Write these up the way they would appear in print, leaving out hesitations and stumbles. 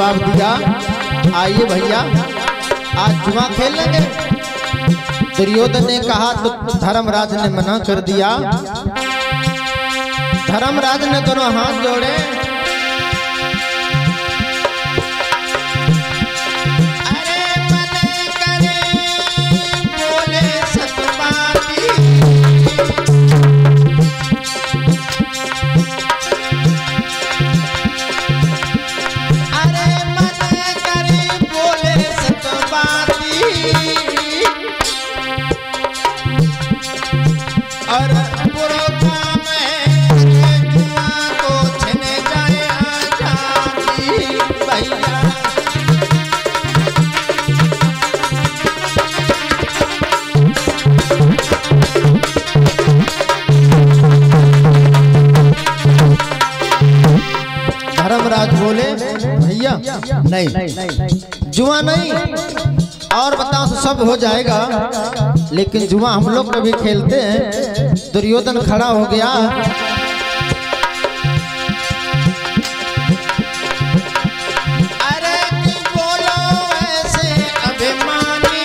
जवाब दिया, आइए भैया आज जुआ खेल लेंगे। दुर्योधन ने कहा तो धर्मराज ने मना कर दिया। धर्मराज ने दोनों हाथ जोड़े, धर्मराज बोले भैया नहीं, जुआ नहीं, और बताओ तो सब हो जाएगा, लेकिन जुआ हम लोग कभी खेलते हैं। दुर्योधन खड़ा हो गया, अरे बोलो ऐसे अभिमानी,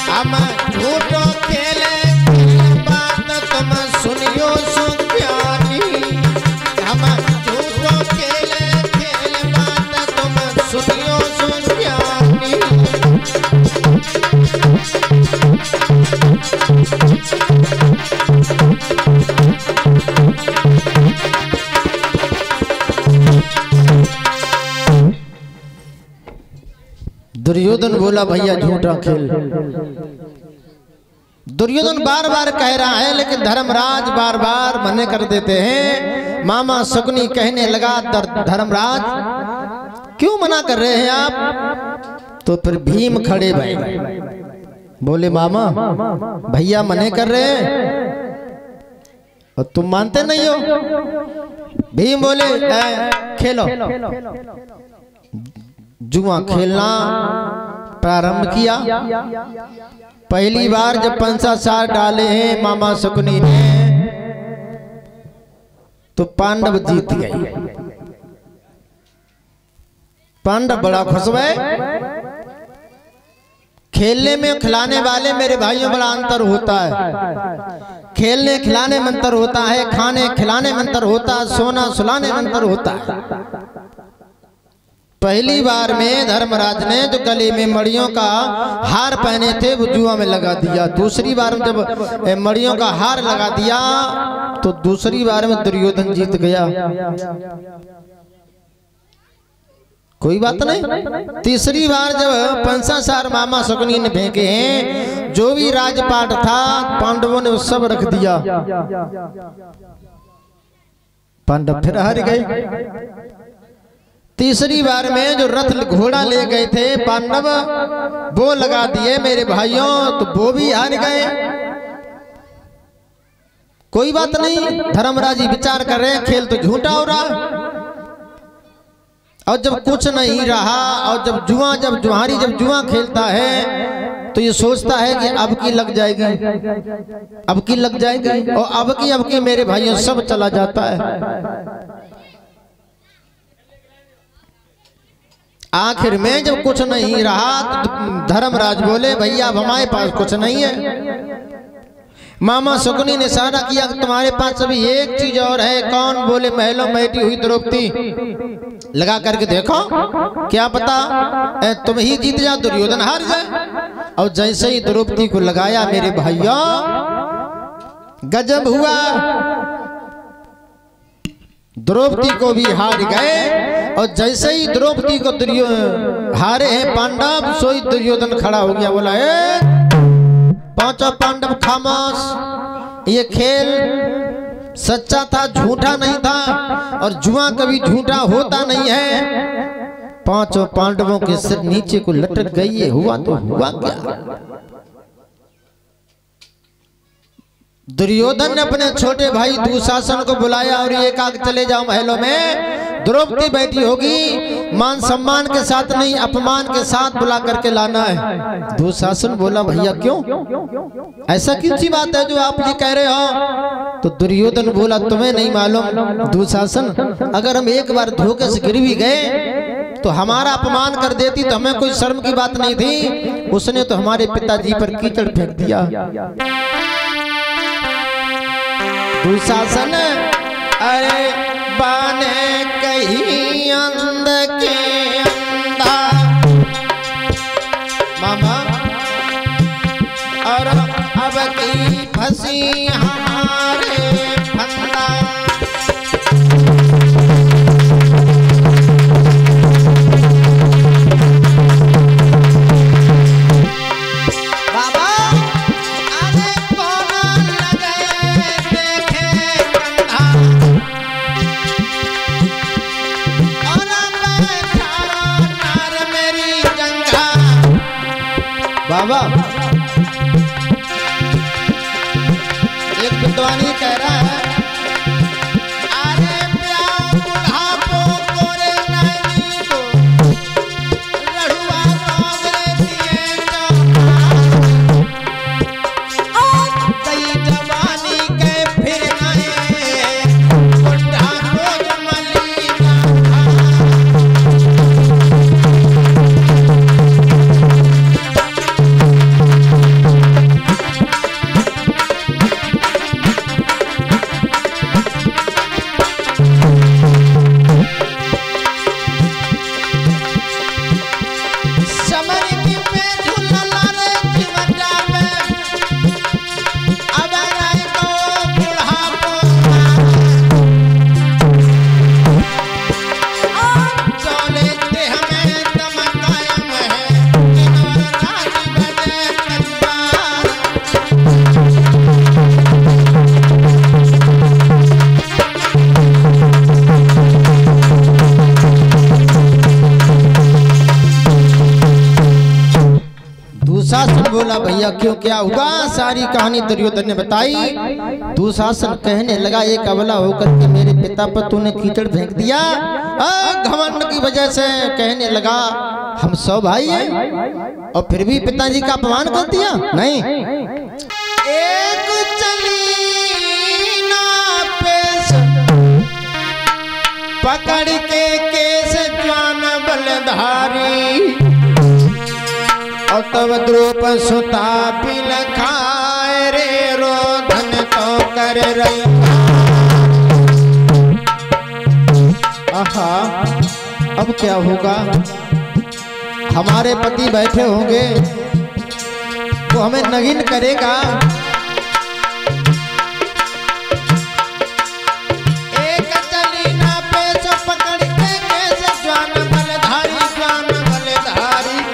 हम झूठो खेले बात तुम सुनियो सुज्ञानी, हम झूठो खेले बात तुम सुनियो सुज्ञानी। दुर्योधन बोला भैया झूठा खेल। दुर्योधन बार बार कह रहा है, लेकिन धर्मराज बार बार मना कर देते हैं। मामा शकुनी कहने लगा, धर्मराज क्यों मना कर रहे हैं आप? तो फिर भीम खड़े भाई बोले मामा भैया मना कर रहे हैं और तुम मानते नहीं हो। भीम बोले खेलो। जुआ खेलना प्रारंभ किया। पहली बार जब पंचाचार डाले हैं मामा शकुनी ने, तो पांडव जीत गए। पांडव बड़ा खुश हुए। खेलने में खिलाने वाले मेरे भाइयों बड़ा अंतर होता है। खेलने खिलाने में अंतर होता है, खाने खिलाने में अंतर होता है, सोना सुलाने में अंतर होता है। पहली बार में धर्मराज ने जो गले में मड़ियों का हार पहने थे वो जुआ में लगा दिया। दूसरी बार में जब मड़ियों का हार लगा दिया तो दूसरी बार में दुर्योधन जीत गया। कोई बात नहीं। तीसरी बार जब पंचाचार मामा शकुनी ने फेंके हैं, जो भी राजपाट था पांडवों ने वो सब रख दिया। पांडव फिर हार गए। तीसरी बार में जो रथ घोड़ा ले गए थे पांडव, वो लगा दिए मेरे भाइयों, तो वो भी हार गए। कोई बात नहीं, धर्मराज जी विचार कर रहे हैं खेल तो झूठा हो रहा। और जब कुछ नहीं रहा, और जब जुआरी जब जुआ खेलता है तो ये सोचता है कि अब की लग जाएगी, अब की लग जाएगी, और अब की मेरे भाइयों सब चला जाता है। आखिर में जब कुछ नहीं रहा तो धर्मराज बोले भैया अब हमारे पास कुछ नहीं है। मामा शकुनी ने इशारा किया कि तुम्हारे पास अभी एक चीज और है। कौन? बोले महलों बैठी हुई द्रौपदी। लगा करके देखो, क्या पता तुम ही जीत जाओ, दुर्योधन हार जाए। और जैसे ही द्रौपदी को लगाया मेरे भाइयों, गजब हुआ। द्रौपदी को भी हार गए। और जैसे ही द्रौपदी को हारे हैं पांडव, सोई दुर्योधन खड़ा हो गया, बोला पांचों पांडव खामोश। ये खेल सच्चा था, झूठा नहीं था, और जुआ कभी झूठा होता नहीं है। पांचों पांडवों के सिर नीचे को लटक गई। है हुआ तो हुआ क्या? दुर्योधन ने अपने छोटे भाई दुशासन को बुलाया और एक आग चले जाओ महलों में। द्रौपदी बैठी होगी, मान सम्मान के साथ नहीं अपमान के साथ बुला करके लाना है। दुशासन बोला भैया क्यों, ऐसा कौन सी बात है जो आप ये कह रहे हो? तो दुर्योधन बोला तुम्हें नहीं मालूम दुशासन, अगर हम एक बार धोखे से गिर भी गए तो हमारा अपमान कर देती तो हमें कोई शर्म की बात नहीं थी। उसने तो हमारे पिताजी पर कीचड़ फेंक दिया। दुशासन अरे बाने कहीं अंध के अंधा मामा, और अब की फंसी हमारे फंदा। बाबा एक विद्वानी कह रहा है, अरे प्याओ बुढ़ापो कोरे नैनी को, रड़ुआ कांगरे दिए कई जवानी के फिर नए बुढ़ा को मलीना। दुशासन बोला भैया क्यों, क्या हुआ? सारी कहानी दुर्योधन ने बताई। दुशासन कहने लगा एक अबला होकर के मेरे पिता पर तूने कीचड़ फेंक दिया, घमंड की वजह से। कहने लगा हम 100 भाई हैं और फिर भी पिताजी का अपमान कर दिया। नहीं, एक चली ना पेश पकड़ के केस ज्वान बलधारी, और तब द्रुप सुता पिल खाए रे रोदन तो कर रही। आहा अब क्या होगा? हमारे पति बैठे होंगे वो हमें नगीन करेगा। एक चली ना पेश पकड़ के केस ज्वान बलधारी, ज्वान बलधारी।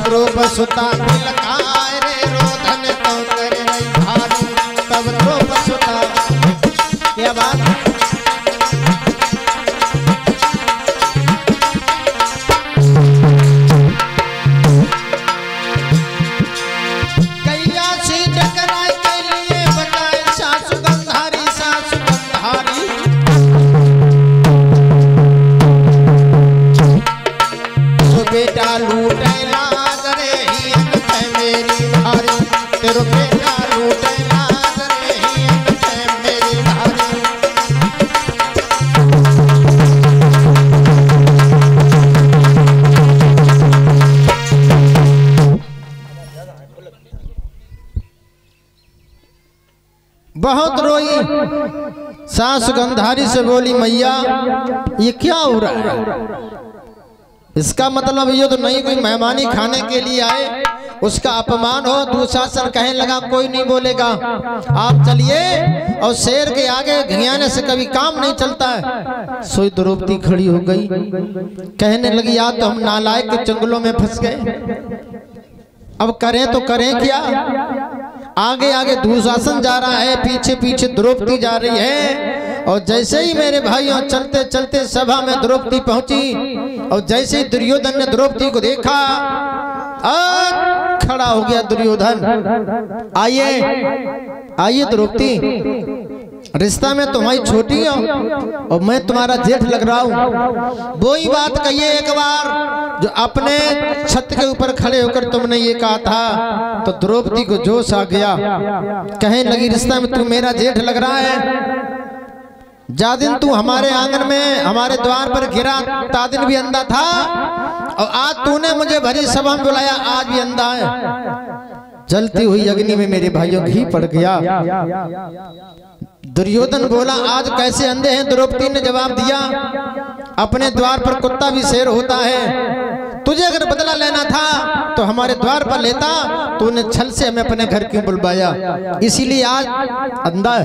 द्रुप सुता पिल खाए रे रोदन तो कर रही भारी। तब द्रुप सुता, क्या बात? कैया सी टकराई के लिए बताए सासु गंधारी, सासु गंधारी। तो बेटा लूटे तेरो बेटा लूटे लाज रही है मेरी भारी। बहुत रोई, सास गंधारी से बोली मैया ये क्या हो रहा है? इसका मतलब ये तो नहीं कोई मेहमानी खाने के लिए आए उसका अपमान हो। दुशासन कहने लगा कोई नहीं बोलेगा, आप चलिए, और शेर के आगे घियाने से कभी काम नहीं चलता है। सोई द्रौपदी खड़ी हो गई, कहने लगी या तो हम नालायक के जंगलों में फंस गए, अब करें तो करें क्या? आगे आगे दुशासन जा रहा है, पीछे पीछे द्रौपदी जा रही है। और जैसे ही मेरे भाइयों चलते चलते सभा में द्रौपदी पहुंची, और जैसे ही दुर्योधन ने द्रौपदी को देखा, खड़ा हो गया दुर्योधन। आइए आइए द्रौपदी, रिश्ता में तुम्हारी छोटी हो और मैं तुम्हारा जेठ लग रहा हूँ। वो ही बात कहिए एक बार जो अपने छत के ऊपर खड़े होकर तुमने ये कहा था। तो द्रौपदी को जोश आ गया, कहने लगी रिश्ता में तू मेरा जेठ लग रहा है। जा दिन तू हमारे आंगन में हमारे द्वार पर गिरा ता दिन भी अंधा था, और आज तूने मुझे भरी सभा में बुलाया, आज भी अंधा है। जलती हुई अग्नि में मेरे भाइयों घी पड़ गया। दुर्योधन बोला आज कैसे अंधे हैं? द्रौपदी ने जवाब दिया अपने द्वार पर कुत्ता भी शेर होता है। तुझे अगर बदला लेना था तो हमारे द्वार पर लेता, तूने छल से हमें अपने घर क्यों बुलवाया? इसीलिए आज अंधा है।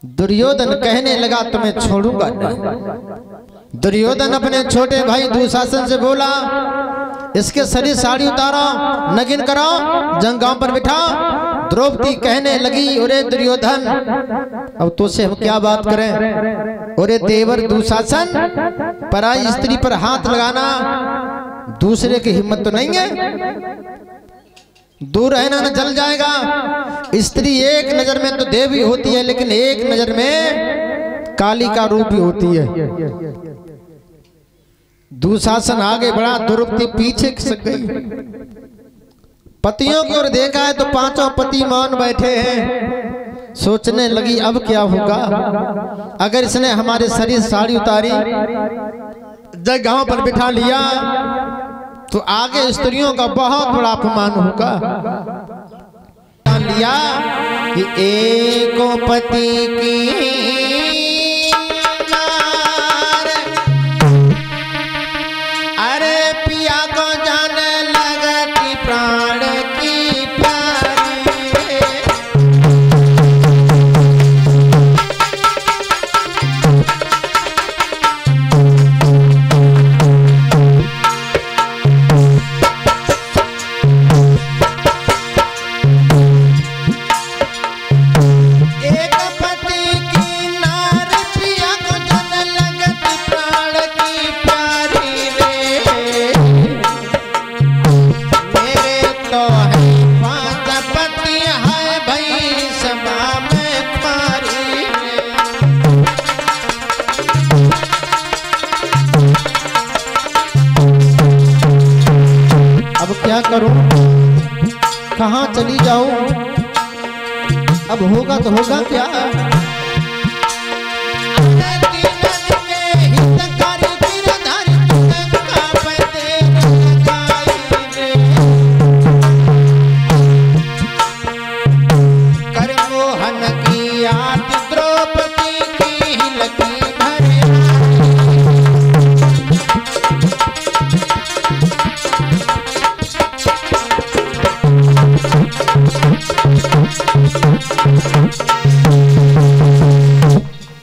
दुर्योधन कहने लगा तुम्हें छोड़ूंगा नहीं। दुर्योधन अपने छोटे भाई दुशासन से बोला इसके शरीर साड़ी उतारो, नगिन करो, जंगाओं पर बिठाओ। द्रौपदी कहने लगी अरे दुर्योधन अब तुझसे हम क्या बात करें? अरे देवर दुशासन, पराई स्त्री पर हाथ लगाना दूसरे की हिम्मत तो नहीं है। दूर रहना न जल जाएगा। स्त्री एक नजर में तो देवी होती है, लेकिन एक नजर में काली का रूप ही होती है। दुशासन आगे बढ़ा, द्रौपदी पीछे खिसक गई। पतियों की ओर देखा है तो पांचों पति मौन बैठे हैं। सोचने लगी अब क्या होगा अगर इसने हमारे शरीर साड़ी उतारी, जगहों पर बिठा लिया तो आगे स्त्रियों का बहुत बड़ा अपमान होगा। लिया कि एको पति की मार, अरे पिया को जाने लगती प्राण की प्यारी। क्या करूं, कहां चली जाऊं? अब होगा तो होगा क्या?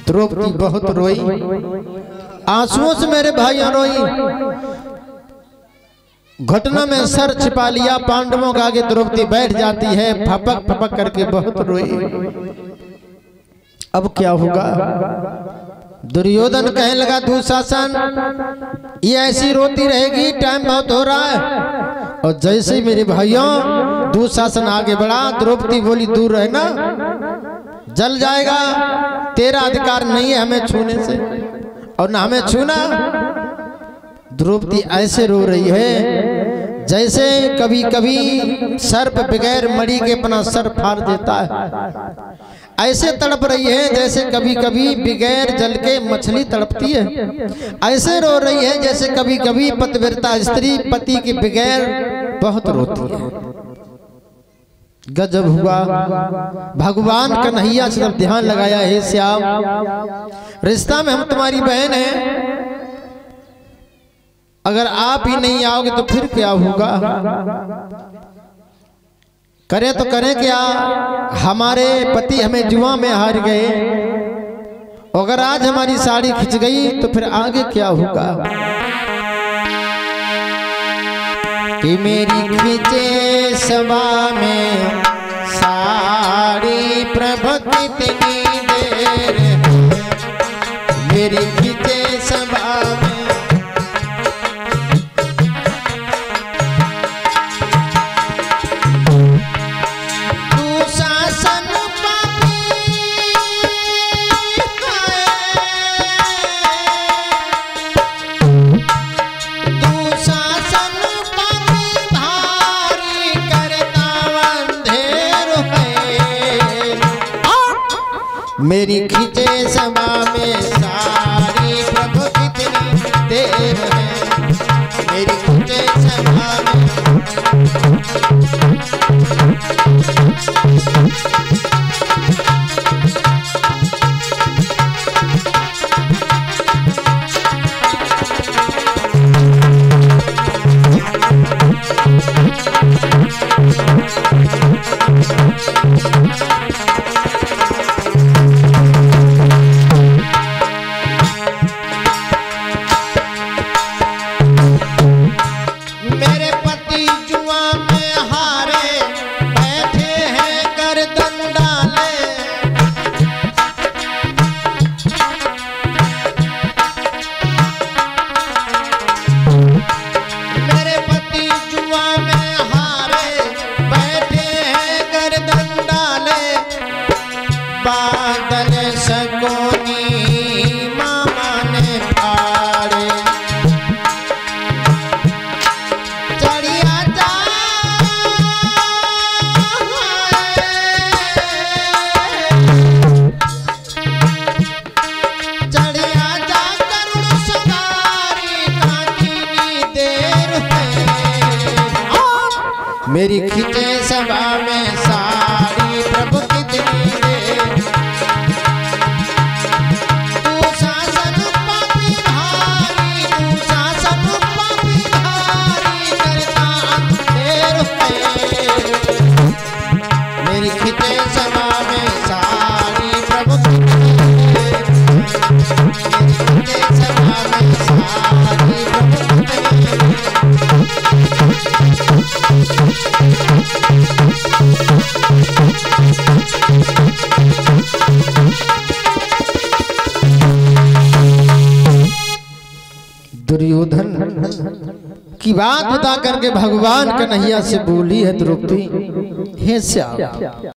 द्रौपदी बहुत रोई, आंसुओं से मेरे भाई रोई। घटना में सर छिपा लिया। पांडवों के आगे द्रौपदी बैठ जाती है, फपक फपक करके बहुत रोई। अब क्या होगा? दुर्योधन कहने लगा दुशासन ये ऐसी रोती रहेगी, टाइम बहुत हो रहा है। और जैसे ही मेरे भाइयों दुशासन आगे बढ़ा, द्रौपदी बोली दूर रहना, जल जाएगा, तेरा अधिकार नहीं है हमें छूने से और ना हमें छूना। द्रौपदी ऐसे रो रही है जैसे कभी कभी सर्प बगैर मणि के अपना सर फाड़ देता है। ऐसे तड़प रही है जैसे कभी कभी बगैर जल के मछली तड़पती है। ऐसे रो रही है जैसे कभी कभी पतिव्रता स्त्री पति के बगैर बहुत रोती है। गजब हुआ। भगवान कन्हैया से जब ध्यान लगाया, हे श्याम रिश्ता में हम तुम्हारी बहन हैं, अगर आप ही नहीं आओगे तो फिर क्या होगा? करें तो करें क्या? हमारे पति हमें जुआ में हार गए, अगर आज हमारी साड़ी खिंच गई तो फिर आगे क्या होगा? कि मेरी खिंचे सभा में साड़ी प्रभु कितनी देर है, मेरी खिंचे सभा में मेरी खींचे सभा में सारी प्रभु कितनी देर है। मेरी खींचे सभा में मेरी खींचे सभा में सारी प्रभु कितनी देर। तू शासन पापी भारी, तू शासन पापी भारी करता अंधेर है। मेरी खींचे सभा में सारी प्रभु कितनी देर। मेरी खींचे सभा में सारी प्रभु कितनी देर। दुर्योधन की बात बता करके भगवान कन्हैया से बोली है द्रौपदी, हे श्याम